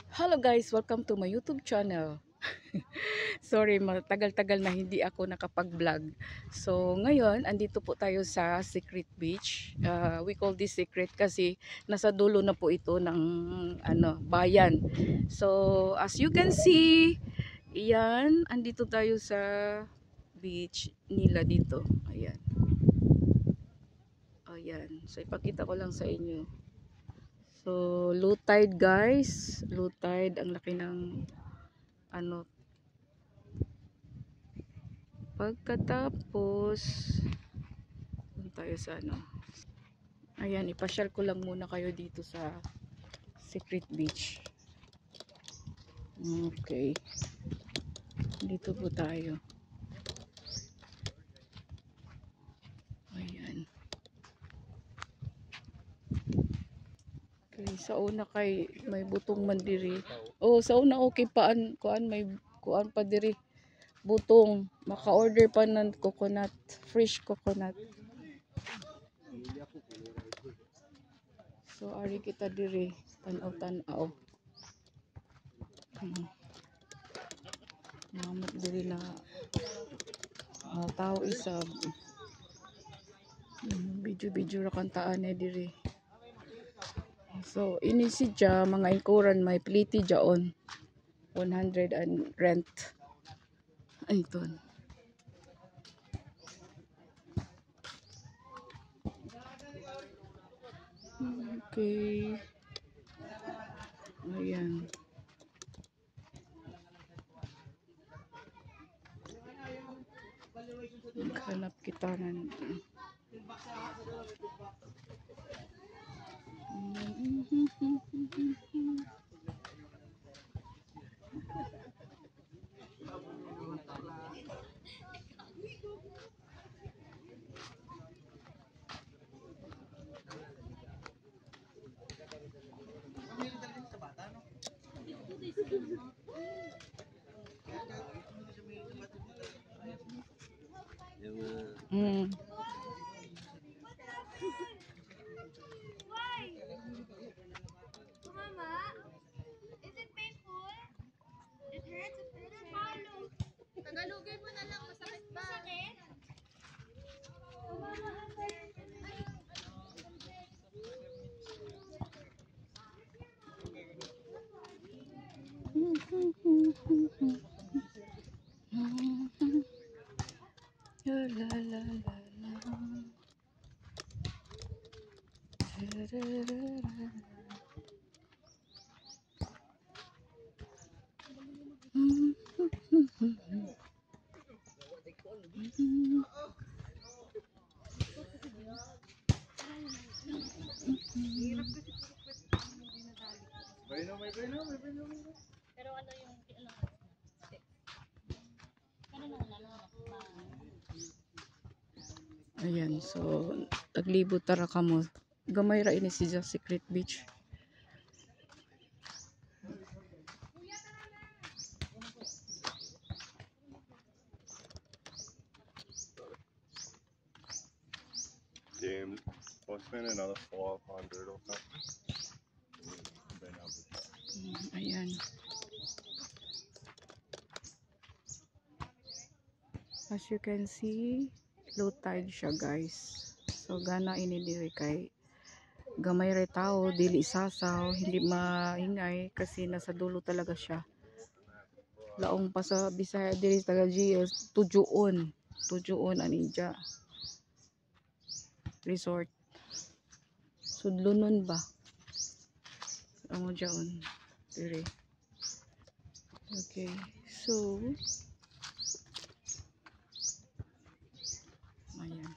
Hello guys, welcome to my YouTube channel. Sorry, matagal-tagal na hindi ako nakapag-vlog. So, ngayon, andito po tayo sa Secret Beach. We call this secret kasi nasa dulo na po ito ng bayan. So, as you can see, iyan, andito tayo sa beach nila dito. Ayan. Ayan. So, ipakita ko lang sa inyo. So, low tide guys. Low tide, ang laki ng ano. Pagkatapos, punta tayo sa ayan, ipasyal ko lang muna kayo dito sa Secret Beach. Okay. Dito po tayo. Ayan. Okay, sa una kay may butong mandiri. Oh, sa una okay kuan may kuan pa diri. Butong, maka-order pa ng coconut, fresh coconut. So ari kita diri, tanaw-tanaw. Namat diri na tao isab. Video ra kantaan diri. So ini si ja mga ingkuran may pliti jaon. 100 and rent. Ay ito. Okay. Ayan. Hanap kita ng Mm. Mama, is it painful? It hurts? It hurts? Tagalogin mo na lang, masakit ba? Masakit? La la la la la. Pero ano yung Ayan, so taglibot tara kamo. Gamay ra ini si Secret Beach. Damn, I'll spend another 400 or something. Ayan. As you can see, low tide siya guys. So gana ini diri kay gamay ra tao, dili sasaw, hindi maingay kasi nasa dulo talaga siya. Laong pa sa Bisaya diri taga GS, tujuon aninja. Resort. Sudlunon ba? Amo jaon diri. Okay. So ayan.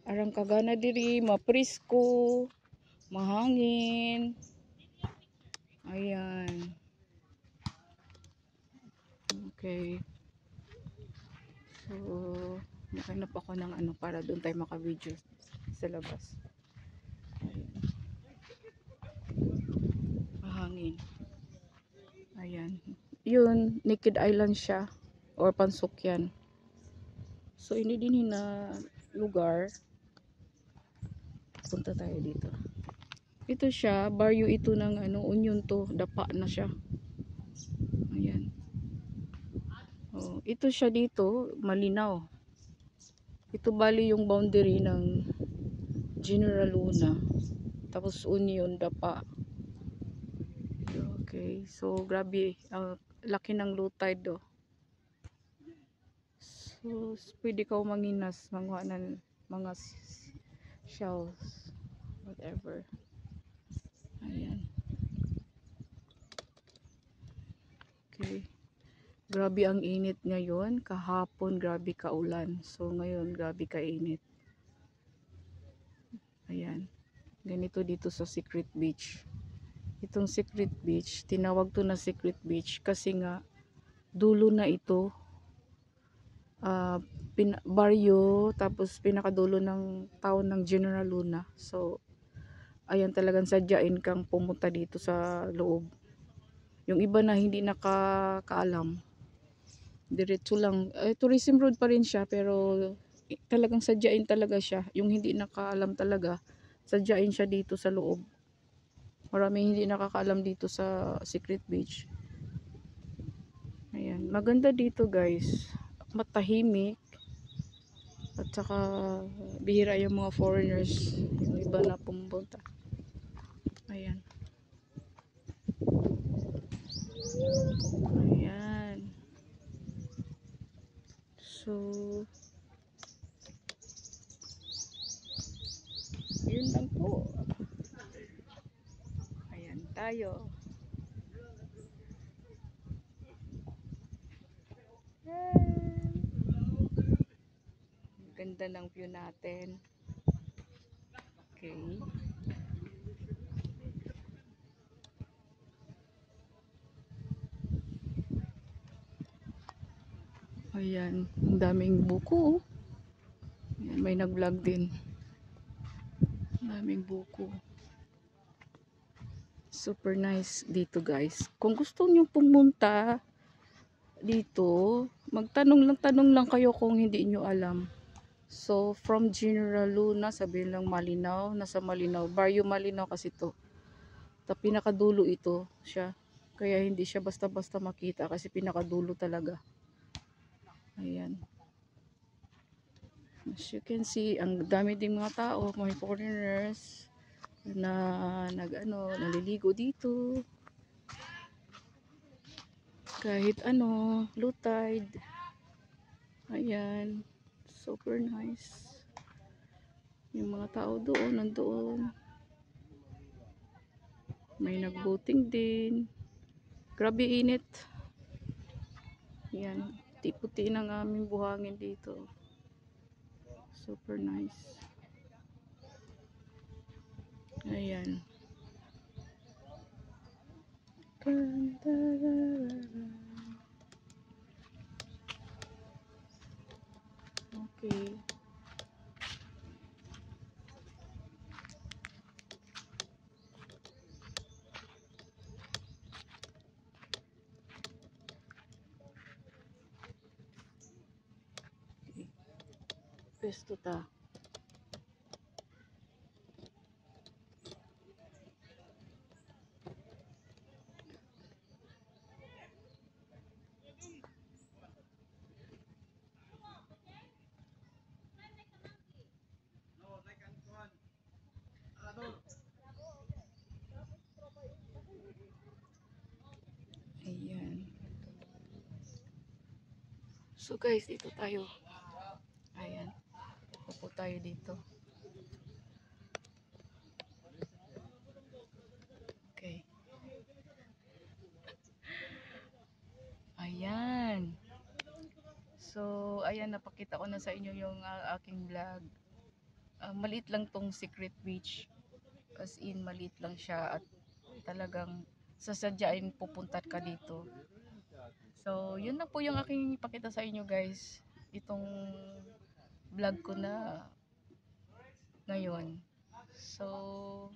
Arang kagana diri, mapresko, mahangin. Ayan. Okay. So, nakanap ako ng para doon tayo maka-video sa labas. Ayan. Mahangin. Ayan. Yun, Naked Island siya or Pansukyan. So ini din na lugar, punta tayo dito. Ito siya, baryo ito ng ano, onion to, dapa na siya. Ayan. Oh, ito siya dito, malinaw. Ito bali yung boundary ng General Luna. Tapos onion, dapa. Okay, so grabe, laki ng low tide do. So pwede ka manginas, manguha ng mga shells, whatever. Ayan. Okay. Grabe ang init ngayon. Kahapon grabe kaulan. So ngayon grabe kainit. Ayan. Ganito dito sa Secret Beach. Itong Secret Beach, tinawag to na Secret Beach kasi nga dulo na ito. Baryo, tapos pinakadulo ng town ng General Luna. So ayan, talagang sadyain kang pumunta dito sa loob. Yung iba na hindi nakakaalam, diretso lang, tourism road pa rin siya, pero talagang sadyain talaga siya. Yung hindi nakaalam talaga, sadyain siya dito sa loob. Maraming hindi nakakaalam dito sa Secret Beach. Ayan, maganda dito guys, matahimik, at saka bihira yung mga foreigners, yung iba na pumunta. Ayan. Ayan. So yun lang po. Ayan tayo. Ganda ng view natin. Okay. Ayan, ang daming buko. Ayan, may nag-vlog din. Ang daming buko. Super nice dito guys. Kung gusto niyo pumunta dito, tanong lang kayo kung hindi niyo alam. So, from General Luna, sabihin lang Malinaw, nasa Malinaw. Baryo Malinaw kasi to. Pinakadulo ito siya. Kaya hindi siya basta-basta makita kasi pinakadulo talaga. Ayan. As you can see, ang dami ding mga tao, mga foreigners na naliligo dito. Kahit low tide. Ayan. Super nice. Yung mga tao doon, nandoon. May nag-boating din. Grabe init. Ayan. Puti ng aming buhangin dito. Super nice. Ayan. Okay. Pesto ta. Ayan. So guys, dito tayo. Ayan. Upo tayo dito. Okay. Ayan. So, ayan, napakita ko na sa inyo yung aking vlog. Maliit lang tong Secret Beach. As in, maliit lang siya at talagang sasadyain pupunta ka dito. So, yun na po yung aking ipakita sa inyo guys. Itong vlog ko na ngayon. So,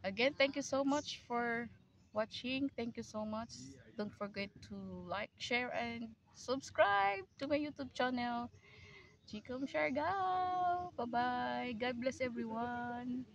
again, thank you so much for watching. Thank you so much. Don't forget to like, share, and subscribe to my YouTube channel. Chicom Siargao. Bye-bye. God bless everyone.